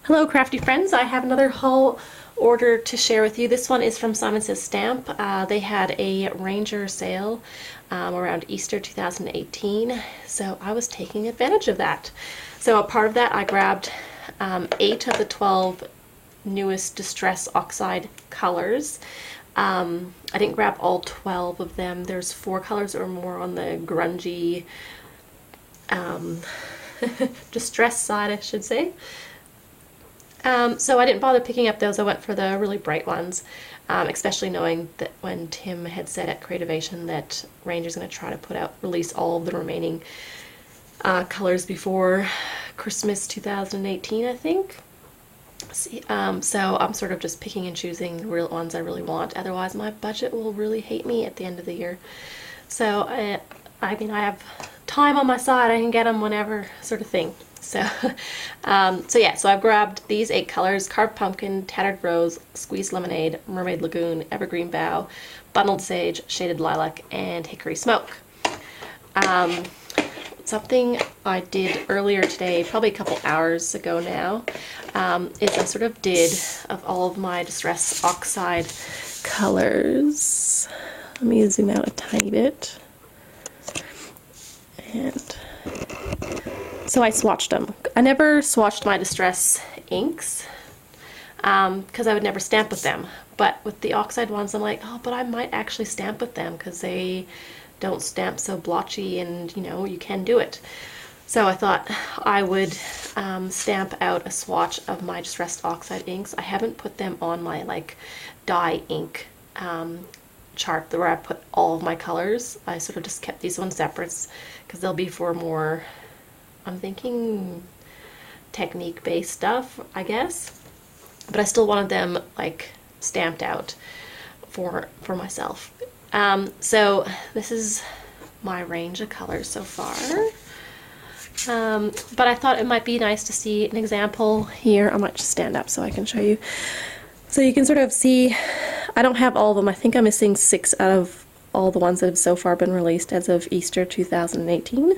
Hello crafty friends, I have another haul order to share with you. This one is from Simon Says Stamp. They had a Ranger sale around Easter 2018, so I was taking advantage of that. So a part of that I grabbed 8 of the 12 newest Distress Oxide colors. I didn't grab all 12 of them. There's 4 colors or more on the grungy distress side, I should say. So I didn't bother picking up those. I went for the really bright ones, especially knowing that when Tim had said at Creativation that Ranger's going to try to release all of the remaining colors before Christmas 2018, I think. So I'm sort of just picking and choosing the real ones I really want. Otherwise, my budget will really hate me at the end of the year. So I mean, I have time on my side. I can get them whenever, sort of thing. So, so I've grabbed these 8 colors: Carved Pumpkin, Tattered Rose, Squeezed Lemonade, Mermaid Lagoon, Evergreen Bough, Bundled Sage, Shaded Lilac, and Hickory Smoke. Something I did earlier today, probably a couple hours ago now, is I sort of did of all of my Distress Oxide colors. Let me zoom out a tiny bit. And so I swatched them. I never swatched my Distress inks because I would never stamp with them. But with the Oxide ones, I'm like, oh, but I might actually stamp with them because they don't stamp so blotchy, and you know, you can do it. So I thought I would stamp out a swatch of my Distressed Oxide inks. I haven't put them on my like dye ink chart where I put all of my colors. I sort of just kept these ones separate because they'll be for more, I'm thinking, technique based stuff, I guess. But I still wanted them like stamped out for myself. So this is my range of colors so far. But I thought it might be nice to see an example here. I might just stand up so I can show you. So you can sort of see, I don't have all of them. I think I'm missing 6 out of all the ones that have so far been released as of Easter 2018.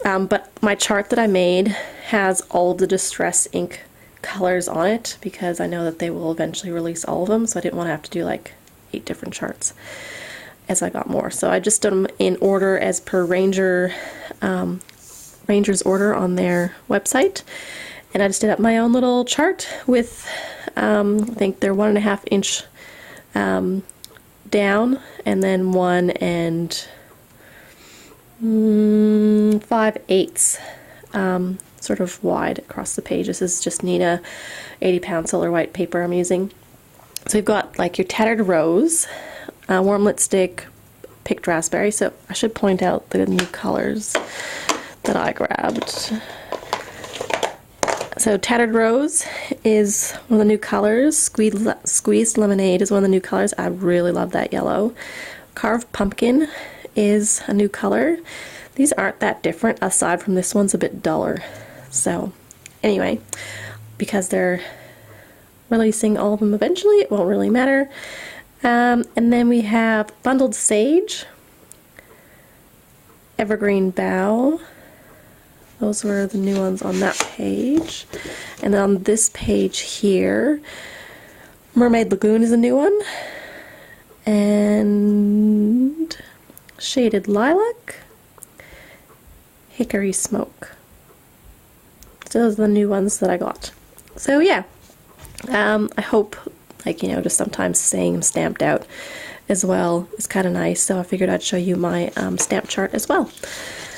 But my chart that I made has all of the Distress ink colors on it because I know that they will eventually release all of them, so I didn't want to have to do like 8 different charts as I got more. So I just did them in order as per Ranger's order on their website, and I just did up my own little chart with I think they're 1.5 inch down, and then 1 5/8 sort of wide across the page. This is just Nina 80-pound Solar White paper I'm using. So you've got like your Tattered Rose, Warm Lipstick, Picked Raspberry. So I should point out the new colors that I grabbed. So Tattered Rose is one of the new colors. Squeezed Lemonade is one of the new colors. I really love that yellow. Carved Pumpkin is a new color. These aren't that different aside from this one's a bit duller. So anyway, because they're releasing all of them eventually, it won't really matter. And then we have Bundled Sage, Evergreen Bough. Those were the new ones on that page. And then on this page here, Mermaid Lagoon is a new one. And Shaded Lilac, Hickory Smoke. So those are the new ones that I got. So yeah, I hope, like, you know, just sometimes saying them stamped out as well is kind of nice. So I figured I'd show you my stamp chart as well.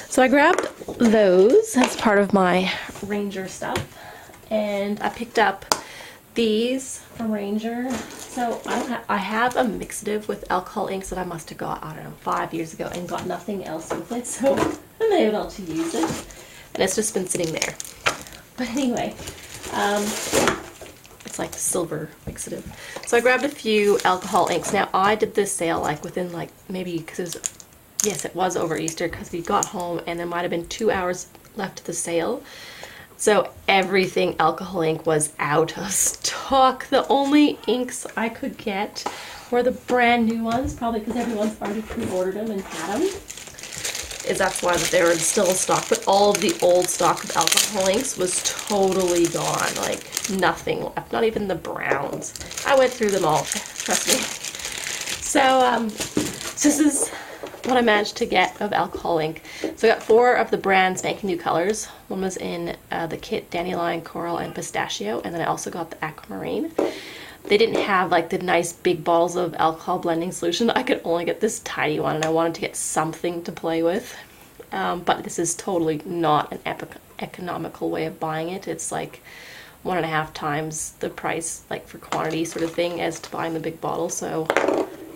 So I grabbed those as part of my Ranger stuff, and I picked up these from Ranger. So I have a mixative with alcohol inks that I must have got, I don't know, 5 years ago and got nothing else with it, so I'm able to use it, and it's just been sitting there. But anyway, it's like silver mixative. So I grabbed a few alcohol inks. Now I did this sale like within like maybe, because yes, it was over Easter because we got home and there might have been 2 hours left of the sale. So everything alcohol ink was out of stock. The only inks I could get were the brand new ones, probably because everyone's already pre-ordered them and had them. is that's why they were still in stock, but all of the old stock of alcohol inks was totally gone. Like nothing left, not even the browns. I went through them all, trust me. So this is what I managed to get of alcohol ink. So I got 4 of the brands making new colors. One was in the kit Dandelion, Coral, and Pistachio, and then I also got the Aquamarine. They didn't have like the nice big bottles of alcohol blending solution. I could only get this tiny one, and I wanted to get something to play with. But this is totally not an economical way of buying it. It's like 1.5 times the price, like for quantity sort of thing, as to buying the big bottle. So,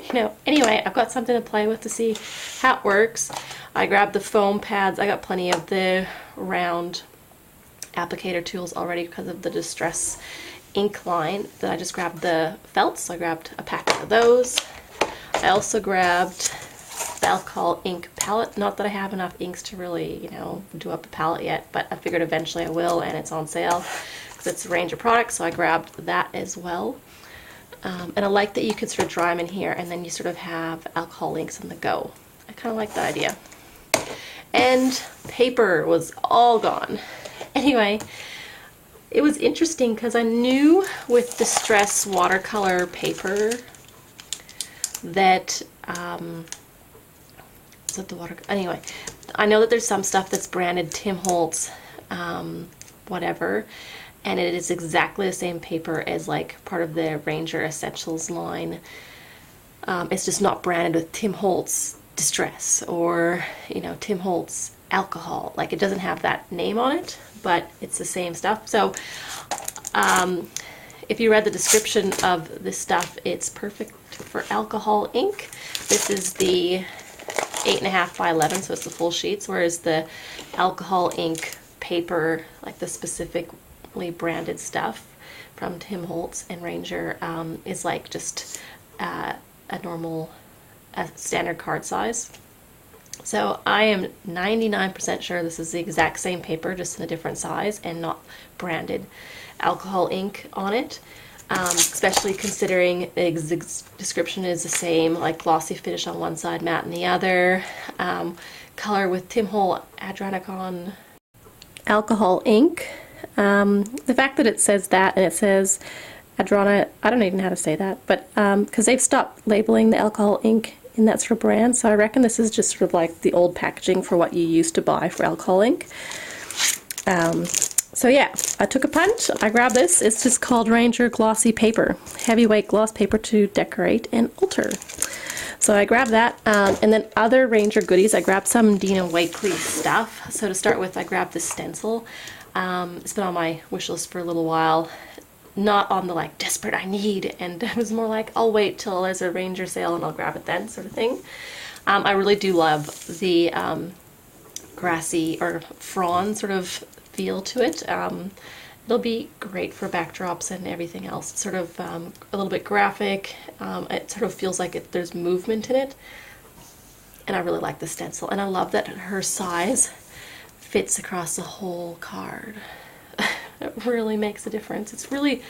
you know, anyway, I've got something to play with to see how it works. I grabbed the foam pads. I got plenty of the round applicator tools already because of the Distress ink line. Then I just grabbed the felts. So I grabbed a packet of those. I also grabbed the alcohol ink palette. Not that I have enough inks to really, you know, do up a palette yet, but I figured eventually I will, and it's on sale because it's a range of products, so I grabbed that as well. And I like that you can sort of dry them in here, and then you sort of have alcohol inks on the go. I kind of like that idea. And paper was all gone. Anyway, it was interesting because I knew with Distress watercolor paper that, is it the water? Anyway, I know that there's some stuff that's branded Tim Holtz, whatever, and it is exactly the same paper as like part of the Ranger Essentials line. It's just not branded with Tim Holtz Distress or, you know, Tim Holtz alcohol. Like it doesn't have that name on it, but it's the same stuff. So if you read the description of this stuff, it's perfect for alcohol ink. This is the 8.5 by 11, so it's the full sheets, whereas the alcohol ink paper, like the specifically branded stuff from Tim Holtz and Ranger, is like just a normal standard card size. So I am 99% sure this is the exact same paper, just in a different size and not branded alcohol ink on it. Especially considering the description is the same, like glossy finish on one side, matte on the other, color with Tim Holtz Adranacon alcohol ink. The fact that it says that, and it says Adrana, I don't even know how to say that, but because they've stopped labeling the alcohol ink in that sort of brand, so I reckon this is just sort of like the old packaging for what you used to buy for alcohol ink. So yeah, I took a punt. I grabbed this. It's just called Ranger Glossy Paper. Heavyweight gloss paper to decorate and alter. So I grabbed that. And then other Ranger goodies, I grabbed some Dina Wakley stuff. So to start with, I grabbed this stencil. It's been on my wish list for a little while. Not on the like desperate I need, and it was more like I'll wait till there's a Ranger sale and I'll grab it then sort of thing. I really do love the grassy or frond sort of feel to it. It'll be great for backdrops and everything else. It's sort of a little bit graphic. It sort of feels like there's movement in it, and I really like the stencil, and I love that her size fits across the whole card. It really makes a difference. It's really,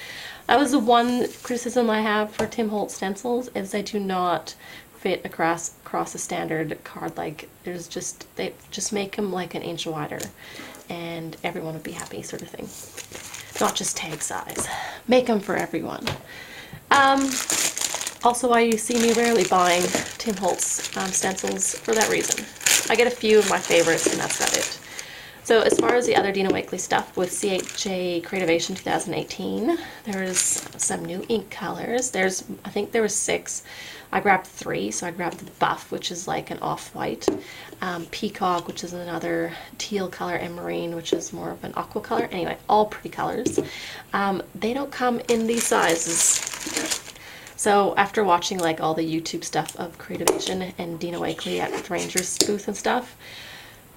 that was the one criticism I have for Tim Holtz stencils, is they do not fit across a standard card. Like there's just, they just make them like an inch wider and everyone would be happy sort of thing. Not just tag size. Make them for everyone. Also why you see me rarely buying Tim Holtz stencils for that reason. I get a few of my favorites and that's about it. So as far as the other Dina Wakley stuff with CHA Creativation 2018, there's some new ink colors. I think there was 6. I grabbed 3, so I grabbed the Buff, which is like an off-white, Peacock, which is another teal color, and Marine, which is more of an aqua color. Anyway, all pretty colors. They don't come in these sizes. So after watching like all the YouTube stuff of Creativation and Dina Wakley at Ranger's booth and stuff,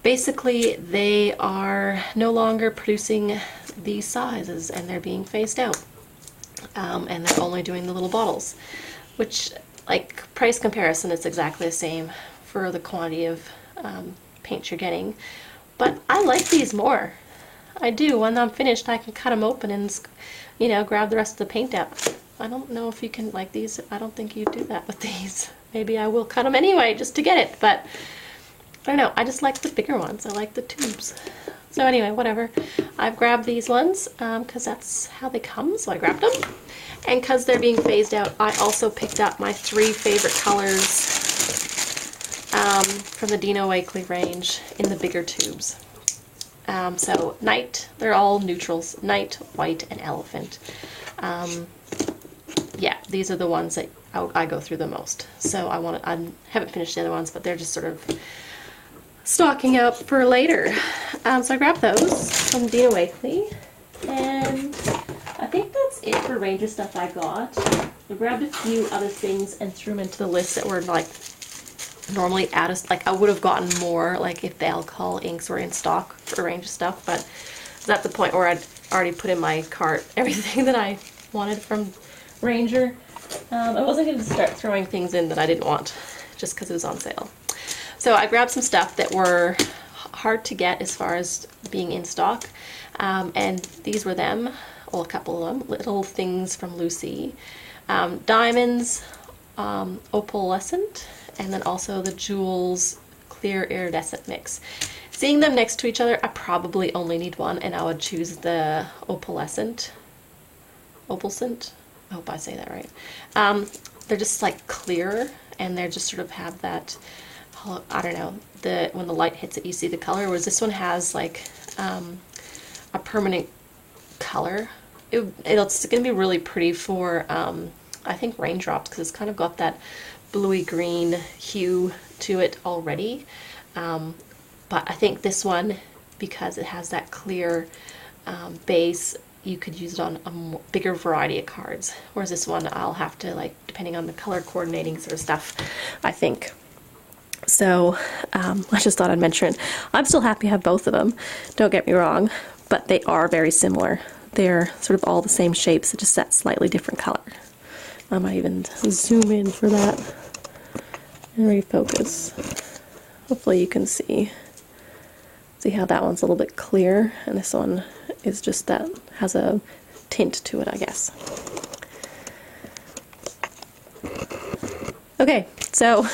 basically they are no longer producing these sizes and they're being phased out. And they're only doing the little bottles, which, like, price comparison, it's exactly the same for the quantity of paint you're getting. But I like these more. I do. When I'm finished, I can cut them open and, you know, grab the rest of the paint out. I don't know if you can like these. I don't think you do that with these. Maybe I will cut them anyway just to get it. But I don't know, I just like the bigger ones. I like the tubes. So anyway, whatever. I've grabbed these ones because that's how they come, so I grabbed them. And because they're being phased out, I also picked up my 3 favorite colors from the Dino Wakley range in the bigger tubes. So Night, they're all neutrals, Night, White, and Elephant. Yeah, these are the ones that I go through the most. So I haven't finished the other ones, but they're just sort of stocking up for later. So I grabbed those from Dino Wakley, and I think that's it for Ranger stuff I got. I grabbed a few other things and threw them into the list that were like normally out of, like I would have gotten more like if the alcohol inks were in stock for Ranger stuff, but it's at the point where I'd already put in my cart everything that I wanted from Ranger. I wasn't going to start throwing things in that I didn't want just because it was on sale. So I grabbed some stuff that were hard to get as far as being in stock, and these were them, well, a couple of them, little things from Lucy. Diamonds, Opalescent, and then also the Jewels Clear Iridescent Mix. Seeing them next to each other, I probably only need one, and I would choose the Opalescent. Opalescent? I hope I say that right. They're just like clear, and they just sort of have that, I don't know, when the light hits it you see the color, whereas this one has like a permanent color. It's going to be really pretty for I think raindrops, because it's kind of got that bluey green hue to it already. But I think this one, because it has that clear base, you could use it on a bigger variety of cards, whereas this one I'll have to, like, depending on the color coordinating sort of stuff, I think. So I just thought I'd mention it. I'm still happy to have both of them, don't get me wrong, but they are very similar. They're sort of all the same shapes, just that slightly different color. I might even zoom in for that and refocus. Hopefully you can see how that one's a little bit clear, and this one is just that, has a tint to it, I guess. Okay, so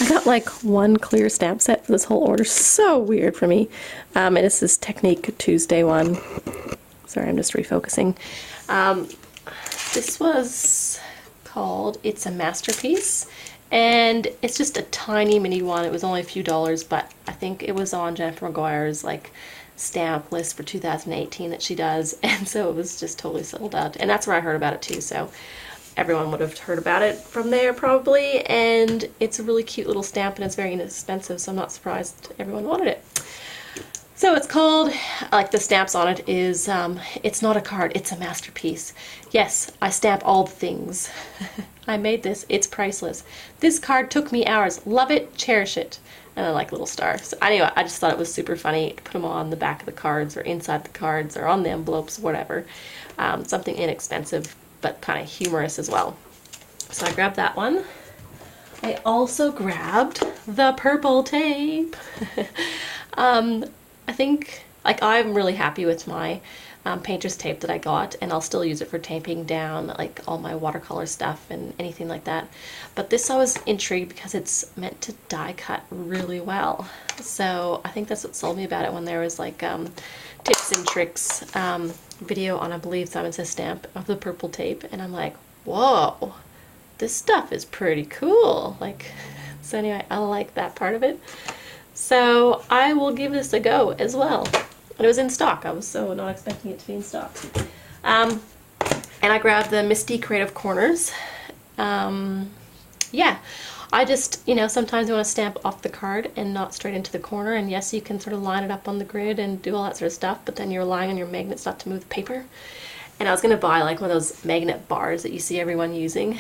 I got like one clear stamp set for this whole order. So weird for me. And it's this Technique Tuesday one. Sorry, I'm just refocusing. This was called It's a Masterpiece, and it's just a tiny mini one. It was only a few dollars, but I think it was on Jennifer McGuire's like stamp list for 2018 that she does, and so it was just totally sold out. And that's where I heard about it too, so everyone would have heard about it from there probably. And it's a really cute little stamp, and it's very inexpensive, so I'm not surprised everyone wanted it. So it's called, like the stamps on it is, it's not a card, it's a masterpiece. Yes, I stamp all the things. I made this, it's priceless. This card took me hours. Love it, cherish it. And I like little stars. So anyway, I just thought it was super funny to put them on the back of the cards or inside the cards or on the envelopes, whatever. Something inexpensive, but kind of humorous as well. So I grabbed that one. I also grabbed the purple tape. I think, like, I'm really happy with my painter's tape that I got, and I'll still use it for taping down like all my watercolor stuff and anything like that. But this, I was intrigued because it's meant to die cut really well. So I think that's what sold me about it, when there was like tips and tricks video on, I believe, Simon Says Stamp, of the purple tape, and I'm like, whoa, this stuff is pretty cool. Like, so anyway, I like that part of it. So I will give this a go as well. And it was in stock. I was so not expecting it to be in stock. And I grabbed the Misty Creative Corners. Yeah, I just, you know, sometimes you want to stamp off the card and not straight into the corner. And yes, you can sort of line it up on the grid and do all that sort of stuff, but then you're relying on your magnets not to move the paper. And I was going to buy like one of those magnet bars that you see everyone using.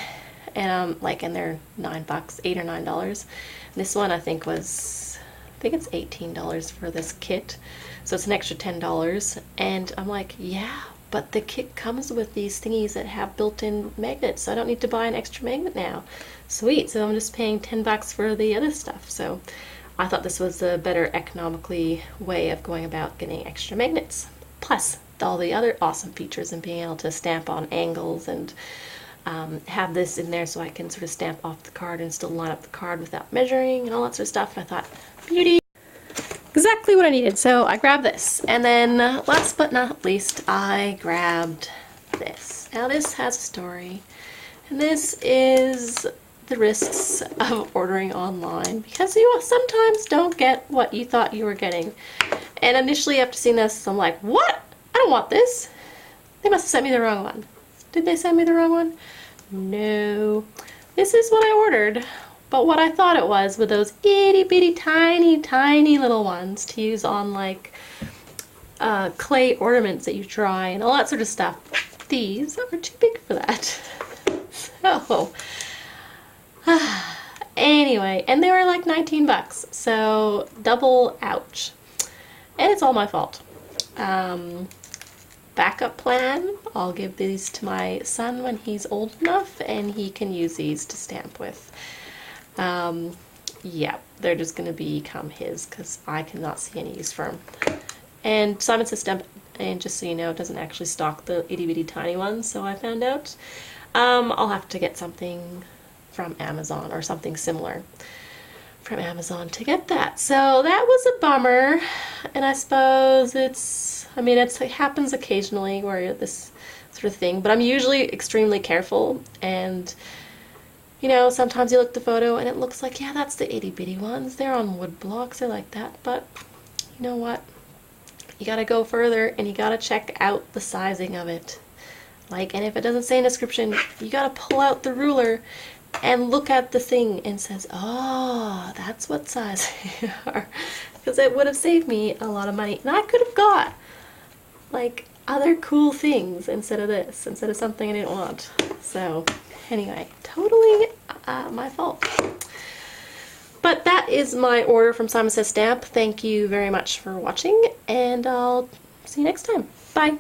And like, and they're $9, $8 or $9. This one I think was, I think it's $18 for this kit, so it's an extra $10. And I'm like, yeah, but the kit comes with these thingies that have built-in magnets, so I don't need to buy an extra magnet now. Sweet, so I'm just paying $10 for the other stuff. So I thought this was a better economically way of going about getting extra magnets, plus all the other awesome features and being able to stamp on angles and have this in there so I can sort of stamp off the card and still line up the card without measuring and all that sort of stuff. I thought, beauty. exactly what I needed. So I grabbed this. And then last but not least, I grabbed this. Now this has a story. And this is the risks of ordering online, because you sometimes don't get what you thought you were getting. And initially after seeing this, I'm like, what? I don't want this. They must have sent me the wrong one. Did they send me the wrong one? No. This is what I ordered. But what I thought it was were those itty bitty tiny, tiny little ones to use on like clay ornaments that you try and all that sort of stuff. These are too big for that. So, anyway, and they were like 19 bucks. So, double ouch. And it's all my fault. Backup plan, I'll give these to my son when he's old enough and he can use these to stamp with. Yeah, they're just going to become his because I cannot see any use for them. And Simon Says Stamp, and just so you know, it doesn't actually stock the itty bitty tiny ones, so I found out. I'll have to get something from Amazon or something similar from Amazon to get that. So that was a bummer, and I suppose it happens occasionally where this sort of thing, but I'm usually extremely careful, and you know, sometimes you look at the photo and it looks like, yeah, that's the itty bitty ones. They're on wood blocks. I like that. But you know what? You gotta go further and you gotta check out the sizing of it. Like, and if it doesn't say in the description, you gotta pull out the ruler and look at the thing and says, oh, that's what size they are. Because it would have saved me a lot of money. And I could have got like other cool things instead of this, instead of something I didn't want. So anyway, totally my fault. But that is my order from Simon Says Stamp. Thank you very much for watching, and I'll see you next time. Bye!